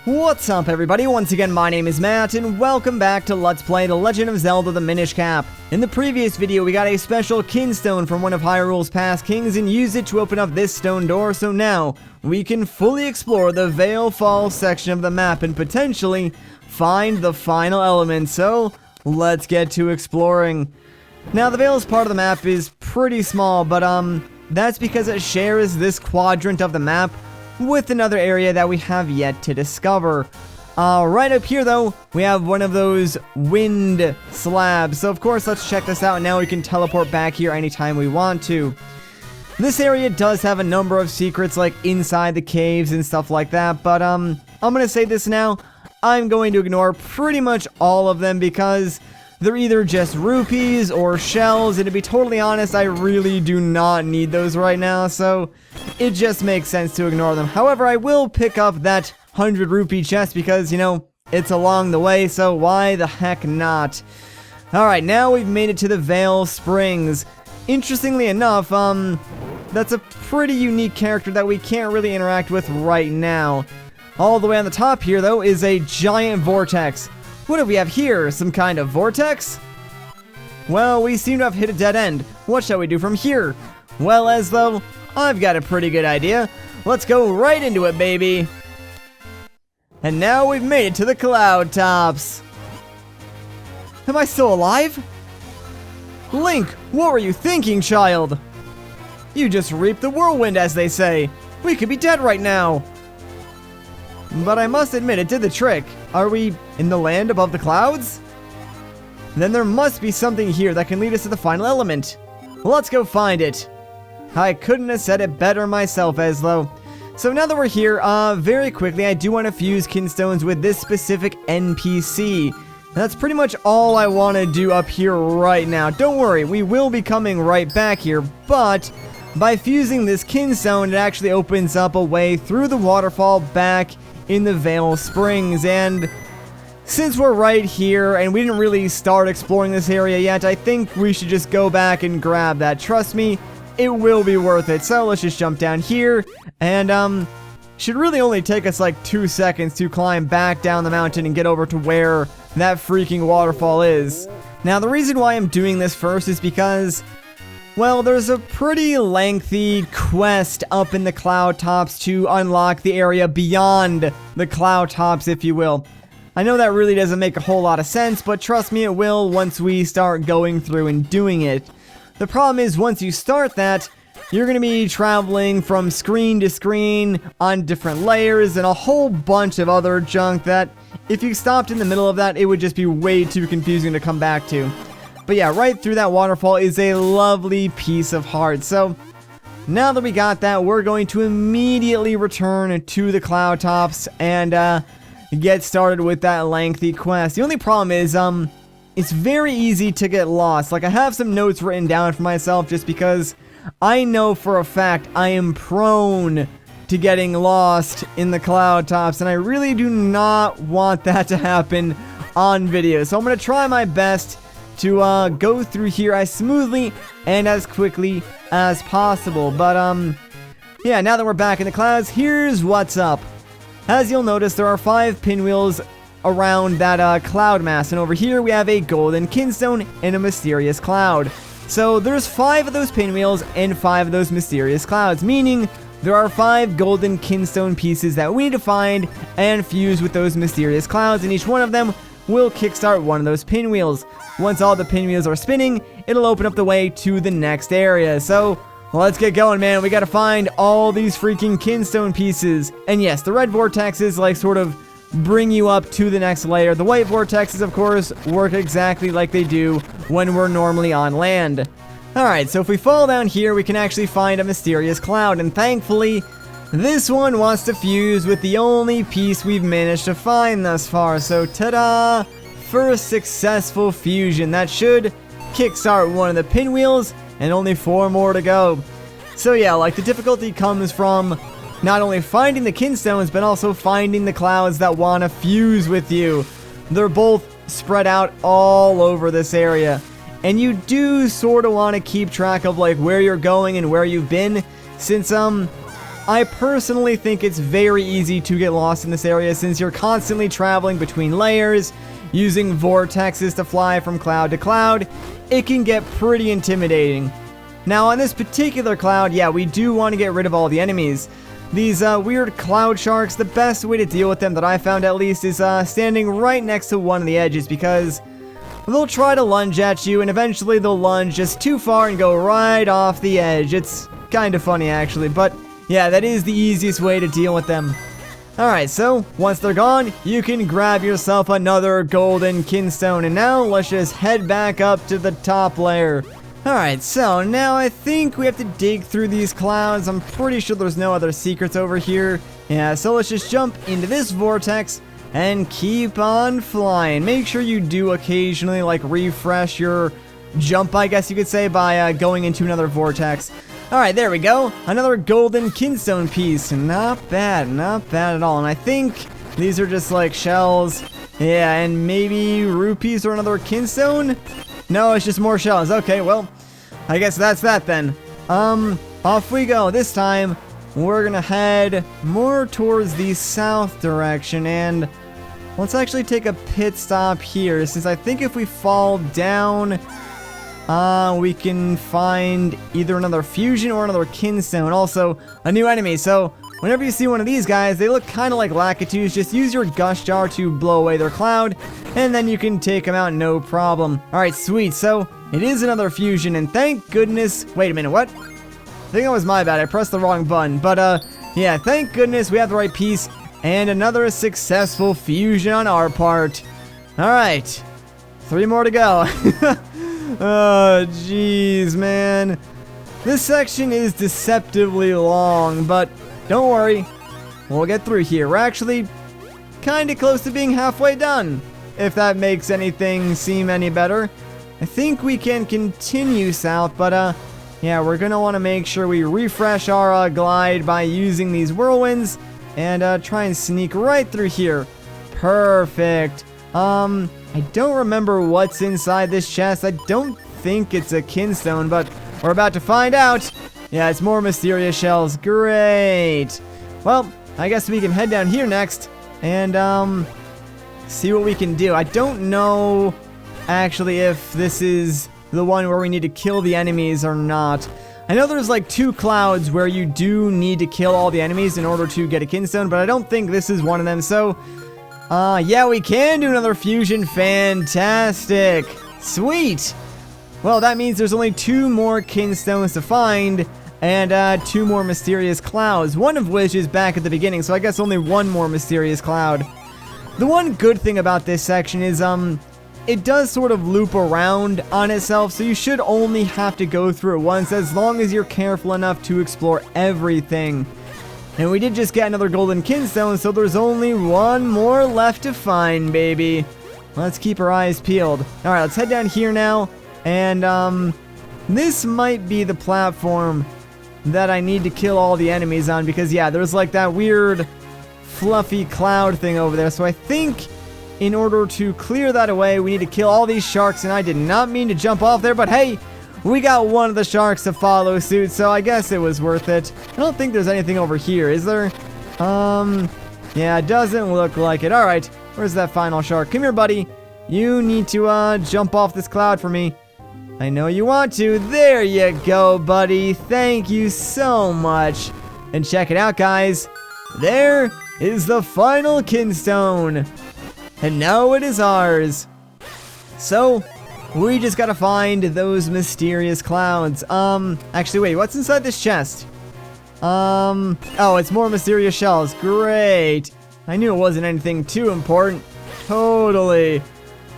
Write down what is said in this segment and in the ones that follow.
What's up everybody, once again my name is Matt and welcome back to Let's Play The Legend of Zelda the Minish Cap. In the previous video we got a special kinstone from one of Hyrule's past kings and used it to open up this stone door, so now we can fully explore the Veil Falls section of the map and potentially find the final element, so let's get to exploring. Now the Veil's part of the map is pretty small, but that's because it shares this quadrant of the map with another area that we have yet to discover. Right up here though, we have one of those wind slabs. So of course, let's check this out. Now we can teleport back here anytime we want to. This area does have a number of secrets like inside the caves and stuff like that. But I'm gonna say this now. I'm going to ignore pretty much all of them because they're either just rupees or shells, and to be totally honest, I really do not need those right now, so it just makes sense to ignore them. However, I will pick up that 100 rupee chest because, you know, it's along the way, so why the heck not? Alright, now we've made it to the Veil Springs. Interestingly enough, that's a pretty unique character that we can't really interact with right now. All the way on the top here, though, is a giant vortex. What do we have here? Some kind of vortex? Well, we seem to have hit a dead end. What shall we do from here? Well, as though, I've got a pretty good idea. Let's go right into it, baby. And now we've made it to the cloud tops. Am I still alive? Link, what were you thinking, child? You just reaped the whirlwind, as they say. We could be dead right now. But I must admit, it did the trick. Are we in the land above the clouds? Then there must be something here that can lead us to the final element. Let's go find it. I couldn't have said it better myself, Eslo. So now that we're here, very quickly, I do want to fuse kinstones with this specific NPC. That's pretty much all I want to do up here right now. Don't worry, we will be coming right back here, but by fusing this kinstone, it actually opens up a way through the waterfall back in the Veil Springs. And since we're right here and we didn't really start exploring this area yet, I think we should just go back and grab that. Trust me, it will be worth it. So let's just jump down here and should really only take us like 2 seconds to climb back down the mountain and get over to where that freaking waterfall is. Now the reason why I'm doing this first is because, well, there's a pretty lengthy quest up in the cloud tops to unlock the area beyond the cloud tops, if you will. I know that really doesn't make a whole lot of sense, but trust me, it will once we start going through and doing it. The problem is, once you start that, you're going to be traveling from screen to screen on different layers and a whole bunch of other junk that, if you stopped in the middle of that, it would just be way too confusing to come back to. But yeah, right through that waterfall is a lovely piece of heart. So now that we got that, we're going to immediately return to the cloud tops and get started with that lengthy quest. The only problem is it's very easy to get lost. Like, I have some notes written down for myself just because I know for a fact I am prone to getting lost in the cloud tops, and I really do not want that to happen on video. So I'm going to try my best to go through here as smoothly and as quickly as possible. But yeah, now that we're back in the clouds, here's what's up. As you'll notice, there are 5 pinwheels around that cloud mass, and over here we have a golden kinstone and a mysterious cloud. So there's 5 of those pinwheels and 5 of those mysterious clouds, meaning there are 5 golden kinstone pieces that we need to find and fuse with those mysterious clouds, and each one of them will kickstart one of those pinwheels. Once all the pinwheels are spinning, it'll open up the way to the next area. So let's get going, man. We gotta find all these freaking kinstone pieces. And yes, the red vortexes like sort of bring you up to the next layer. The white vortexes, of course, work exactly like they do when we're normally on land. Alright, so if we fall down here, we can actually find a mysterious cloud, and thankfully, this one wants to fuse with the only piece we've managed to find thus far. So ta-da! First successful fusion. That should kickstart one of the pinwheels, and only 4 more to go. So yeah, like, the difficulty comes from not only finding the kinstones, but also finding the clouds that want to fuse with you. They're both spread out all over this area, and you do sort of want to keep track of like where you're going and where you've been, since I personally think it's very easy to get lost in this area since you're constantly traveling between layers, using vortexes to fly from cloud to cloud. It can get pretty intimidating. Now on this particular cloud, yeah, we do want to get rid of all the enemies. These weird cloud sharks, the best way to deal with them that I found at least is standing right next to one of the edges, because they'll try to lunge at you and eventually they'll lunge just too far and go right off the edge. It's kind of funny actually, but yeah, that is the easiest way to deal with them. Alright, so once they're gone, you can grab yourself another golden kinstone, and now let's just head back up to the top layer. Alright, so now I think we have to dig through these clouds. I'm pretty sure there's no other secrets over here. Yeah, so let's just jump into this vortex and keep on flying. Make sure you do occasionally like refresh your jump, I guess you could say, by going into another vortex. Alright, there we go. Another golden kinstone piece. Not bad at all. And I think these are just like shells. Yeah, and maybe rupees or another kinstone? No, it's just more shells. Okay, well, I guess that's that then. Off we go. This time, we're gonna head more towards the south direction, and let's actually take a pit stop here, since I think if we fall down, we can find either another fusion or another kinstone. Also, a new enemy. So, whenever you see one of these guys, they look kind of like Lakitus. Just use your Gush Jar to blow away their cloud, and then you can take them out no problem. Alright, sweet. So, it is another fusion, and thank goodness... Wait a minute, what? I think that was my bad. I pressed the wrong button. But, yeah, thank goodness we have the right piece, and another successful fusion on our part. Alright. 3 more to go. Oh, jeez, man. This section is deceptively long, but don't worry. We'll get through here. We're actually kind of close to being halfway done, if that makes anything seem any better. I think we can continue south, but, yeah, we're going to want to make sure we refresh our glide by using these whirlwinds and try and sneak right through here. Perfect. I don't remember what's inside this chest. I don't think it's a kinstone, but we're about to find out. Yeah, it's more mysterious shells. Great. Well, I guess we can head down here next and see what we can do. I don't know actually if this is the one where we need to kill the enemies or not. I know there's like 2 clouds where you do need to kill all the enemies in order to get a kinstone, but I don't think this is one of them. So yeah, we can do another fusion. Fantastic. Sweet. Well, that means there's only 2 more kinstones to find, and 2 more mysterious clouds, one of which is back at the beginning, so I guess only 1 more mysterious cloud. The one good thing about this section is, it does sort of loop around on itself, so you should only have to go through it once, as long as you're careful enough to explore everything. And we did just get another golden kinstone, so there's only 1 more left to find, baby. Let's keep our eyes peeled. Alright, let's head down here now. And, this might be the platform that I need to kill all the enemies on, because, yeah, there's like that weird fluffy cloud thing over there. So I think in order to clear that away, we need to kill all these sharks, and I did not mean to jump off there, but hey, we got one of the sharks to follow suit, so I guess it was worth it. I don't think there's anything over here, is there? Yeah, it doesn't look like it. Alright, where's that final shark? Come here, buddy. You need to, jump off this cloud for me. I know you want to. There you go, buddy. Thank you so much. And check it out, guys. There is the final kinstone. And now it is ours. So, we just gotta find those mysterious clouds. Actually, wait, what's inside this chest? Oh, it's more mysterious shells. Great. I knew it wasn't anything too important. Totally.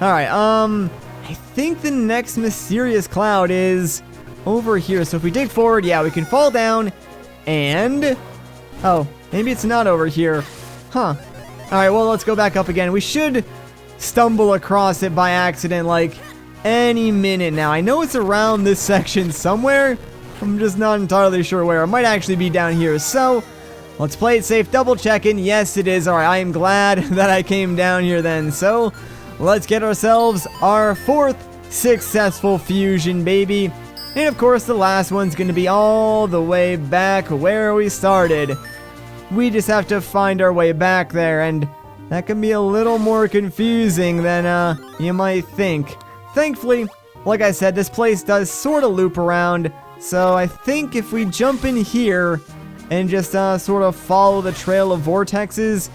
Alright, I think the next mysterious cloud is over here. So if we dig forward, yeah, we can fall down and... Oh, maybe it's not over here. Huh. Alright, well, let's go back up again. We should stumble across it by accident, like, any minute now. I know it's around this section somewhere. I'm just not entirely sure where. It might actually be down here. So, let's play it safe, double checking. Yes, it is. Alright, I am glad that I came down here then. So, let's get ourselves our 4th successful fusion, baby. And of course, the last one's going to be all the way back where we started. We just have to find our way back there, and that can be a little more confusing than you might think. Thankfully, like I said, this place does sort of loop around, so I think if we jump in here and just sort of follow the trail of vortexes,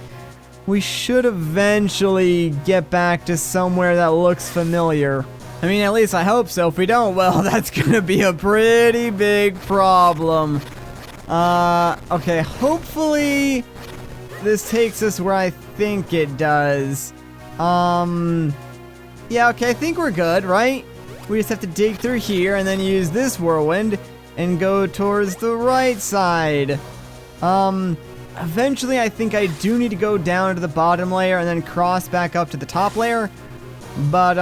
we should eventually get back to somewhere that looks familiar. I mean, at least I hope so. If we don't, well, that's gonna be a pretty big problem. Okay, hopefully this takes us where I think it does. Yeah, okay, I think we're good, right? We just have to dig through here and then use this whirlwind and go towards the right side. Eventually I think I do need to go down to the bottom layer and then cross back up to the top layer. But,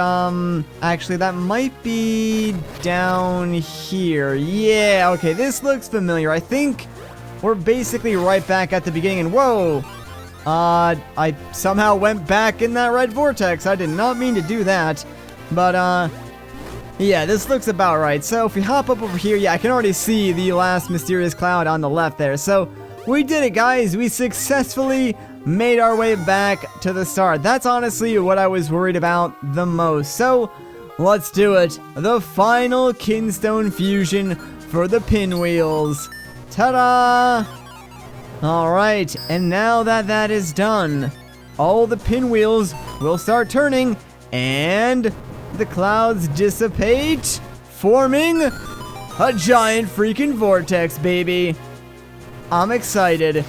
actually that might be down here. Yeah, okay, this looks familiar. I think we're basically right back at the beginning, and whoa! I somehow went back in that red vortex. I did not mean to do that. But, yeah, this looks about right. So if we hop up over here, yeah, I can already see the last mysterious cloud on the left there. So we did it, guys. We successfully made our way back to the start. That's honestly what I was worried about the most. So let's do it. The final Kinstone fusion for the pinwheels. Ta-da! Alright, and now that that is done, all the pinwheels will start turning, and the clouds dissipate, forming a giant freaking vortex, baby. I'm excited.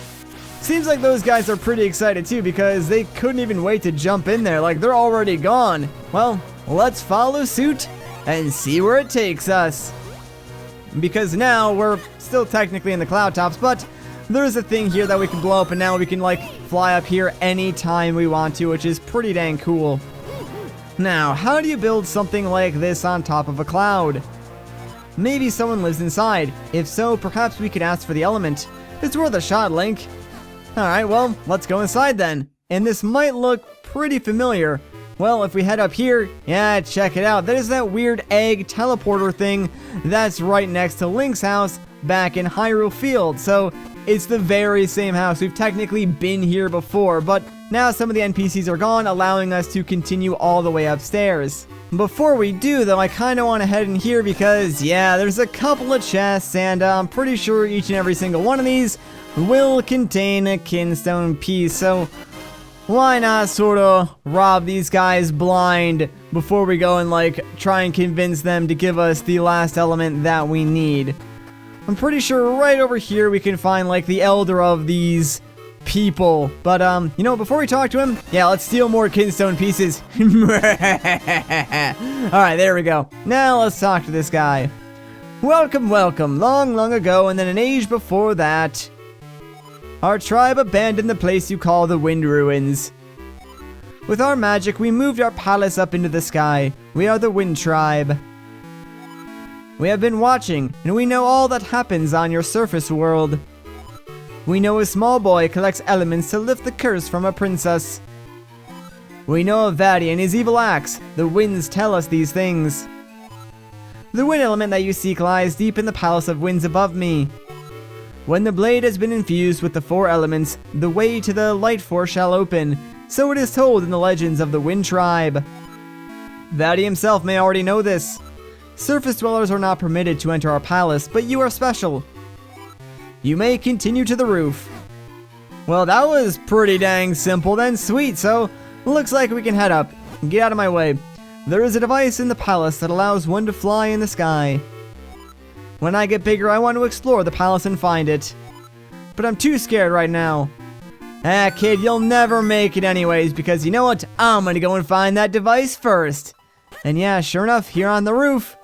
Seems like those guys are pretty excited too, because they couldn't even wait to jump in there. Like, they're already gone. Well, let's follow suit and see where it takes us. Because now we're still technically in the cloud tops, but there's a thing here that we can blow up, and now we can, like, fly up here anytime we want to, which is pretty dang cool. Now, how do you build something like this on top of a cloud? Maybe someone lives inside. If so, perhaps we could ask for the element. It's worth a shot, Link. Alright, well, let's go inside then. And this might look pretty familiar. Well, if we head up here, yeah, check it out. There's that weird egg teleporter thing that's right next to Link's house back in Hyrule Field. So it's the very same house. We've technically been here before, but now some of the NPCs are gone, allowing us to continue all the way upstairs. Before we do, though, I kind of want to head in here because, yeah, there's a couple of chests, and I'm pretty sure each and every single one of these will contain a Kinstone piece, so why not sort of rob these guys blind before we go and, like, try and convince them to give us the last element that we need. I'm pretty sure right over here we can find, like, the elder of these people. But, you know, before we talk to him, yeah, let's steal more Kinstone pieces. Alright, there we go. Now let's talk to this guy. Welcome, welcome. Long, long ago, and then an age before that, our tribe abandoned the place you call the Wind Ruins. With our magic, we moved our palace up into the sky. We are the Wind Tribe. We have been watching, and we know all that happens on your surface world. We know a small boy collects elements to lift the curse from a princess. We know of Vaddie and his evil acts. The winds tell us these things. The wind element that you seek lies deep in the palace of winds above me. When the blade has been infused with the 4 elements, the way to the light force shall open. So it is told in the legends of the Wind Tribe. Vaddie himself may already know this. Surface dwellers are not permitted to enter our palace, but you are special. You may continue to the roof. Well, that was pretty dang simple then, sweet, so looks like we can head up. Get out of my way. There is a device in the palace that allows one to fly in the sky. When I get bigger, I want to explore the palace and find it. But I'm too scared right now. Ah, kid, you'll never make it anyways, because you know what? I'm gonna go and find that device first. And yeah, sure enough, here on the roof,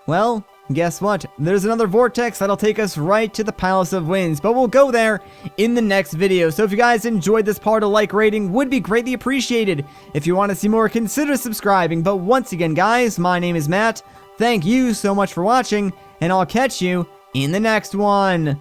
well, guess what? There's another vortex that'll take us right to the Palace of Winds, but we'll go there in the next video. So if you guys enjoyed this part, a like rating would be greatly appreciated. If you want to see more, consider subscribing. But once again, guys, my name is Matt. Thank you so much for watching, and I'll catch you in the next one.